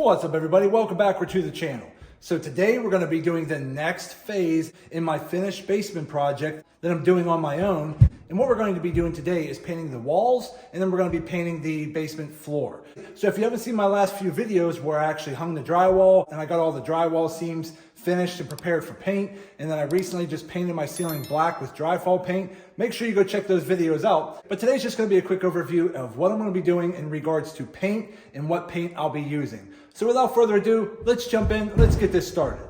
What's up, everybody? Welcome back to the channel. So today we're going to be doing the next phase in my finished basement project that I'm doing on my own. And what we're going to be doing today is painting the walls, and then we're going to be painting the basement floor. So if you haven't seen my last few videos where I actually hung the drywall and I got all the drywall seams finished and prepared for paint, and then I recently just painted my ceiling black with dry fall paint, make sure you go check those videos out. But today's just going to be a quick overview of what I'm going to be doing in regards to paint and what paint I'll be using. So without further ado, let's jump in, let's get this started.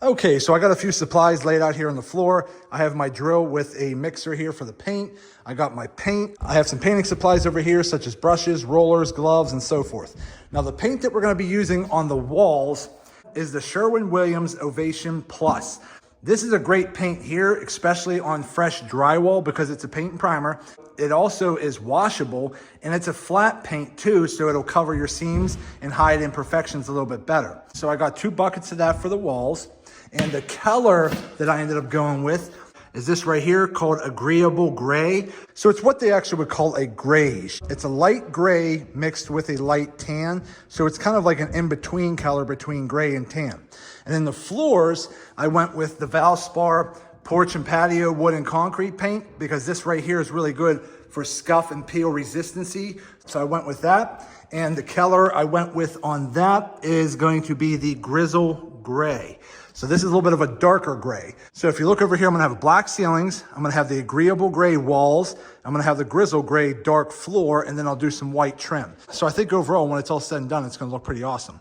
Okay, so I got a few supplies laid out here on the floor. I have my drill with a mixer here for the paint. I got my paint. I have some painting supplies over here, such as brushes, rollers, gloves, and so forth. Now the paint that we're going to be using on the walls is the Sherwin-Williams Ovation Plus. This is a great paint here, especially on fresh drywall because it's a paint and primer. It also is washable, and it's a flat paint too, so it'll cover your seams and hide imperfections a little bit better. So I got 2 buckets of that for the walls, and the color that I ended up going with is this right here called Agreeable Gray. So it's what they actually would call a grayish. It's a light gray mixed with a light tan. So it's kind of like an in-between color between gray and tan. And then the floors, I went with the Valspar porch and patio wood and concrete paint because this right here is really good for scuff and peel resistancy. So I went with that. And the color I went with on that is going to be the Grizzle Gray. So this is a little bit of a darker gray. So if you look over here, I'm gonna have black ceilings. I'm gonna have the Agreeable Gray walls. I'm gonna have the Grizzle Gray dark floor, and then I'll do some white trim. So I think overall, when it's all said and done, it's gonna look pretty awesome.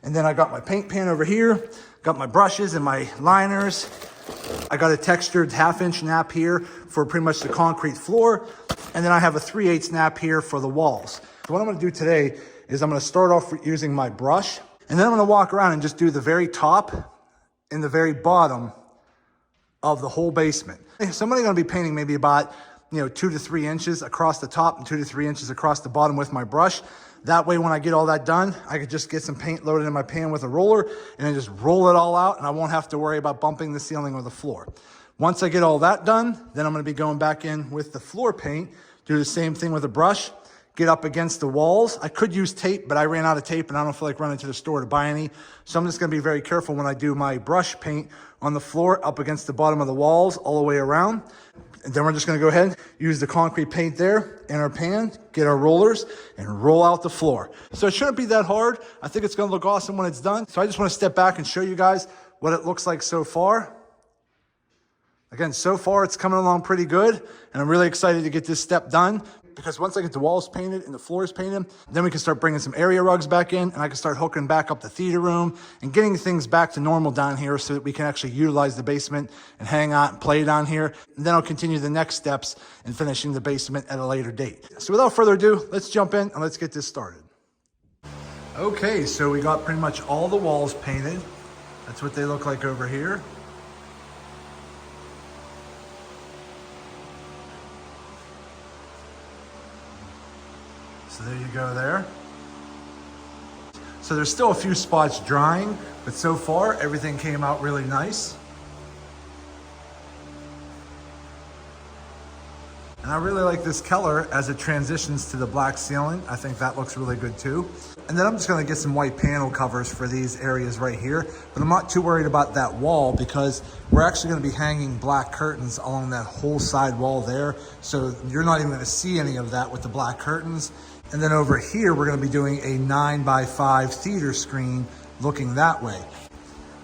And then I got my paint pan over here, got my brushes and my liners. I got a textured 1/2-inch nap here for pretty much the concrete floor. And then I have a 3/8 nap here for the walls. So what I'm gonna do today is I'm gonna start off using my brush, and then I'm gonna walk around and just do the very top and the very bottom of the whole basement. So I'm only gonna be painting maybe about 2 to 3 inches across the top and 2 to 3 inches across the bottom with my brush. That way, when I get all that done, I could just get some paint loaded in my pan with a roller and then just roll it all out, and I won't have to worry about bumping the ceiling or the floor. Once I get all that done, then I'm gonna be going back in with the floor paint, do the same thing with a brush, get up against the walls. I could use tape, but I ran out of tape and I don't feel like running to the store to buy any. So I'm just gonna be very careful when I do my brush paint on the floor up against the bottom of the walls all the way around. And then we're just gonna go ahead, use the concrete paint there in our pan, get our rollers, and roll out the floor. So it shouldn't be that hard. I think it's gonna look awesome when it's done. So I just wanna step back and show you guys what it looks like so far. Again, so far it's coming along pretty good, and I'm really excited to get this step done because once I get the walls painted and the floors painted, then we can start bringing some area rugs back in, and I can start hooking back up the theater room and getting things back to normal down here so that we can actually utilize the basement and hang out and play down here. And then I'll continue the next steps in finishing the basement at a later date. So without further ado, let's jump in and let's get this started. Okay, so we got pretty much all the walls painted. That's what they look like over here. So there you go there. So there's still a few spots drying, but so far everything came out really nice. And I really like this color as it transitions to the black ceiling. I think that looks really good too. And then I'm just gonna get some white panel covers for these areas right here, but I'm not too worried about that wall because we're actually gonna be hanging black curtains along that whole side wall there. So you're not even gonna see any of that with the black curtains. And then over here, we're gonna be doing a 9x5 theater screen looking that way.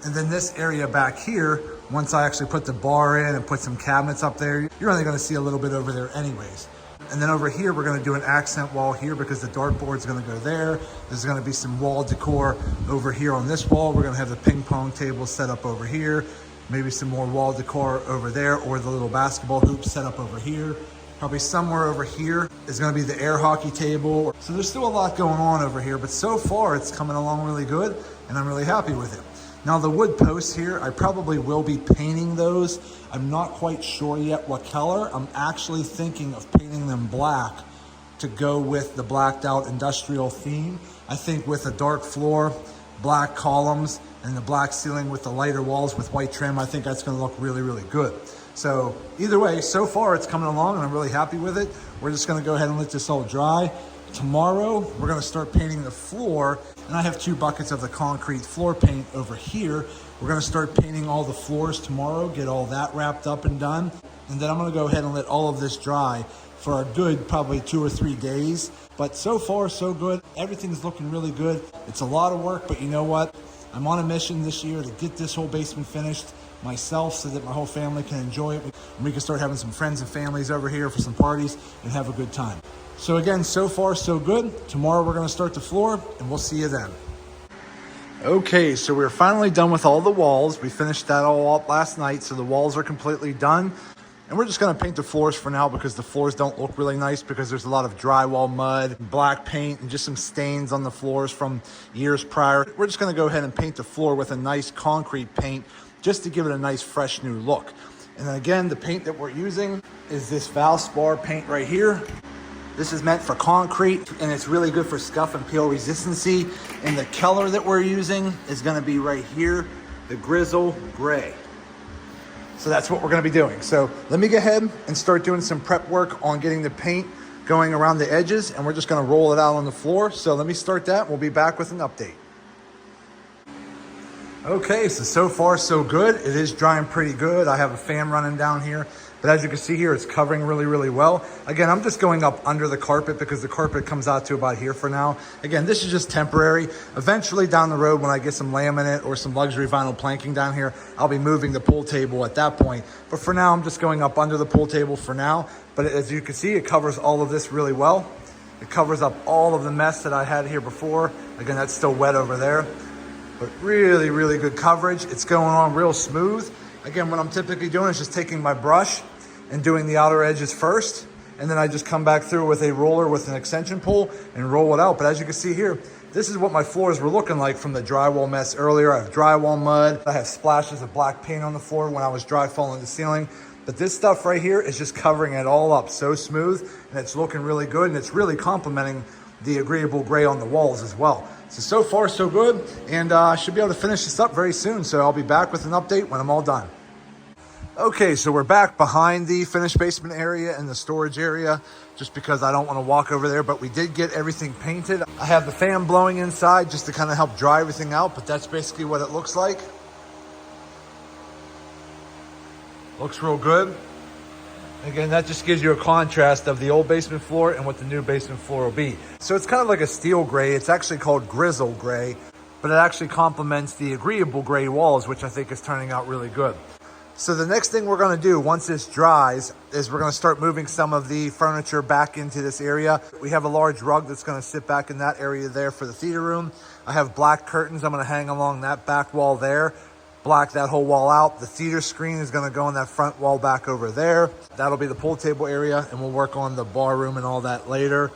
And then this area back here, once I actually put the bar in and put some cabinets up there, you're only gonna see a little bit over there anyways. And then over here, we're gonna do an accent wall here because the dartboard's gonna go there. There's gonna be some wall decor over here on this wall. We're gonna have the ping pong table set up over here, maybe some more wall decor over there, or the little basketball hoop set up over here. Probably somewhere over here is gonna be the air hockey table. So there's still a lot going on over here, but so far it's coming along really good and I'm really happy with it. Now the wood posts here, I probably will be painting those. I'm not quite sure yet what color. I'm actually thinking of painting them black to go with the blacked out industrial theme. I think with a dark floor, black columns, and the black ceiling with the lighter walls with white trim, I think that's gonna look really, really good. So either way, so far it's coming along and I'm really happy with it. We're just gonna go ahead and let this all dry, Tomorrow, we're gonna start painting the floor, and I have 2 buckets of the concrete floor paint over here. We're gonna start painting all the floors tomorrow, get all that wrapped up and done. And then I'm gonna go ahead and let all of this dry for a good probably 2 or 3 days. But so far, so good. Everything's looking really good. It's a lot of work, but you know what? I'm on a mission this year to get this whole basement finished myself so that my whole family can enjoy it. And we can start having some friends and families over here for some parties and have a good time. So again, so far so good. Tomorrow we're gonna start the floor and we'll see you then. Okay, so we're finally done with all the walls. We finished that all up last night, so the walls are completely done. And we're just gonna paint the floors for now because the floors don't look really nice because there's a lot of drywall mud, black paint, and just some stains on the floors from years prior. We're just gonna go ahead and paint the floor with a nice concrete paint just to give it a nice fresh new look. And then again, the paint that we're using is this Valspar paint right here. This is meant for concrete and it's really good for scuff and peel resistancy. And the color that we're using is gonna be right here, the Grizzle Gray. So that's what we're gonna be doing. So let me go ahead and start doing some prep work on getting the paint going around the edges, and we're just gonna roll it out on the floor. So let me start that. We'll be back with an update. Okay, so far so good. It is drying pretty good. I have a fan running down here, but as you can see here, it's covering really well. Again, I'm just going up under the carpet because the carpet comes out to about here for now. Again, this is just temporary. Eventually down the road, when I get some laminate or some luxury vinyl planking down here, I'll be moving the pool table at that point. But for now, I'm just going up under the pool table for now. But as you can see, it covers all of this really well. It covers up all of the mess that I had here before. Again, that's still wet over there. But really good coverage. It's going on real smooth. Again, what I'm typically doing is just taking my brush and doing the outer edges first. And then I just come back through with a roller with an extension pull and roll it out. But as you can see here, this is what my floors were looking like from the drywall mess earlier. I have drywall mud. I have splashes of black paint on the floor when I was dry falling the ceiling. But this stuff right here is just covering it all up so smooth, and it's looking really good, and it's really complementing the agreeable gray on the walls as well. So far so good, and I should be able to finish this up very soon. So I'll be back with an update when I'm all done. Okay, so we're back behind the finished basement area and the storage area just because I don't want to walk over there, but we did get everything painted. I have the fan blowing inside just to kind of help dry everything out, but that's basically what it looks like. Looks real good. Again, that just gives you a contrast of the old basement floor and what the new basement floor will be. So it's kind of like a steel gray. It's actually called Grizzle Gray, but it actually complements the agreeable gray walls, which I think is turning out really good. So the next thing we're gonna do once this dries is we're gonna start moving some of the furniture back into this area. We have a large rug that's gonna sit back in that area there for the theater room. I have black curtains I'm gonna hang along that back wall there. Black that whole wall out. The theater screen is gonna go on that front wall back over there. That'll be the pool table area, and we'll work on the bar room and all that later.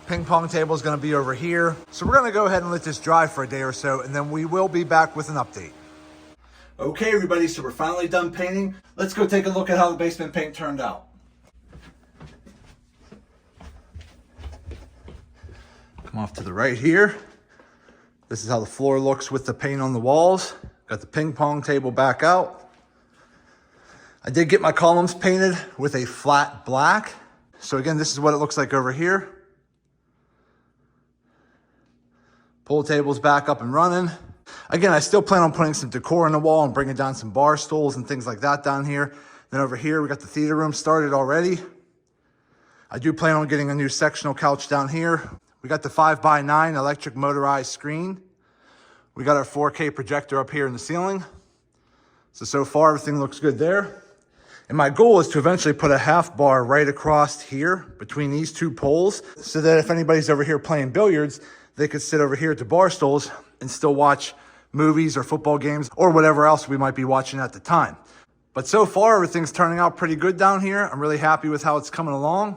Ping pong table is gonna be over here. So we're gonna go ahead and let this dry for a day or so, and then we will be back with an update. Okay, everybody, so we're finally done painting. Let's go take a look at how the basement paint turned out. Come off to the right here. This is how the floor looks with the paint on the walls. Got the ping pong table back out. I did get my columns painted with a flat black. So again, this is what it looks like over here. Pool table's back up and running. Again, I still plan on putting some decor on the wall and bringing down some bar stools and things like that down here. Then over here, we got the theater room started already. I do plan on getting a new sectional couch down here. We got the 5x9 electric motorized screen. We got our 4K projector up here in the ceiling. So far everything looks good there. And my goal is to eventually put a half bar right across here between these 2 poles so that if anybody's over here playing billiards, they could sit over here at the bar stools and still watch movies or football games or whatever else we might be watching at the time. But so far everything's turning out pretty good down here. I'm really happy with how it's coming along.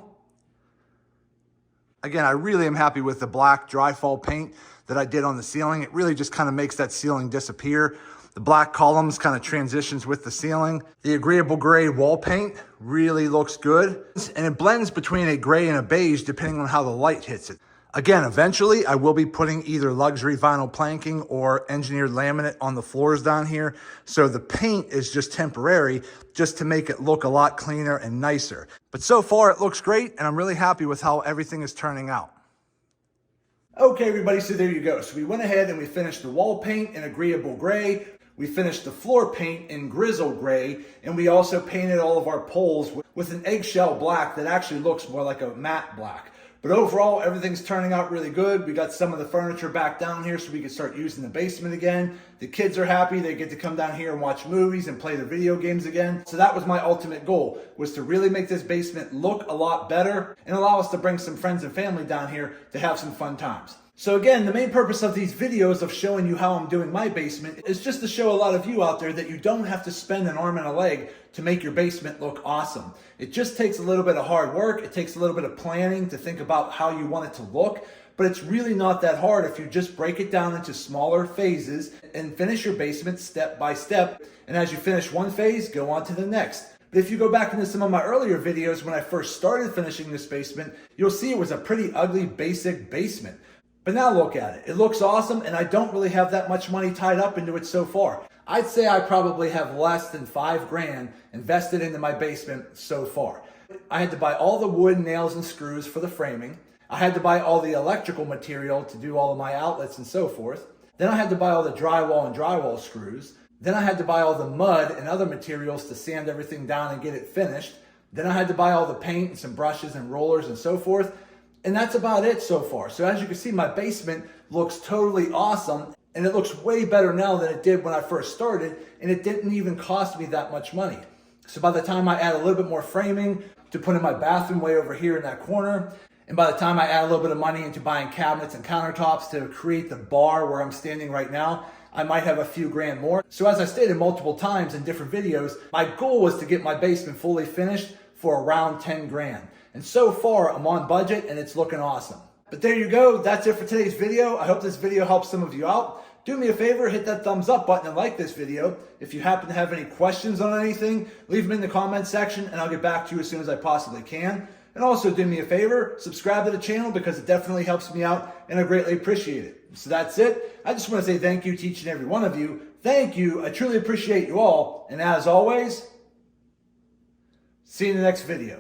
Again, I really am happy with the black dry fall paint that I did on the ceiling. It really just kind of makes that ceiling disappear. The black columns kind of transitions with the ceiling. The agreeable gray wall paint really looks good. And it blends between a gray and a beige depending on how the light hits it. Again, eventually I will be putting either luxury vinyl planking or engineered laminate on the floors down here. So the paint is just temporary just to make it look a lot cleaner and nicer. But so far it looks great and I'm really happy with how everything is turning out. Okay, everybody, so there you go. So we went ahead and we finished the wall paint in agreeable gray. We finished the floor paint in grizzle gray, and we also painted all of our poles with an eggshell black that actually looks more like a matte black. But overall, everything's turning out really good. We got some of the furniture back down here so we can start using the basement again. The kids are happy. They get to come down here and watch movies and play their video games again. So that was my ultimate goal, was to really make this basement look a lot better and allow us to bring some friends and family down here to have some fun times. So again, the main purpose of these videos of showing you how I'm doing my basement is just to show a lot of you out there that you don't have to spend an arm and a leg to make your basement look awesome. It just takes a little bit of hard work. It takes a little bit of planning to think about how you want it to look, but it's really not that hard if you just break it down into smaller phases and finish your basement step by step. And as you finish one phase, go on to the next. But if you go back into some of my earlier videos when I first started finishing this basement, you'll see it was a pretty ugly, basic basement. But now look at it. It looks awesome, and I don't really have that much money tied up into it so far. I'd say I probably have less than $5,000 invested into my basement so far. I had to buy all the wood, nails, and screws for the framing. I had to buy all the electrical material to do all of my outlets and so forth. Then I had to buy all the drywall and drywall screws. Then I had to buy all the mud and other materials to sand everything down and get it finished. Then I had to buy all the paint and some brushes and rollers and so forth. And that's about it so far. So as you can see, my basement looks totally awesome, and it looks way better now than it did when I first started, and it didn't even cost me that much money. So by the time I add a little bit more framing to put in my bathroom way over here in that corner, and by the time I add a little bit of money into buying cabinets and countertops to create the bar where I'm standing right now, I might have a few grand more. So as I stated multiple times in different videos, my goal was to get my basement fully finished for around 10 grand. And so far, I'm on budget and it's looking awesome. But there you go. That's it for today's video. I hope this video helps some of you out. Do me a favor, hit that thumbs up button and like this video. If you happen to have any questions on anything, leave them in the comment section and I'll get back to you as soon as I possibly can. And also do me a favor, subscribe to the channel because it definitely helps me out and I greatly appreciate it. So that's it. I just want to say thank you to each and every one of you. Thank you. I truly appreciate you all. And as always, see you in the next video.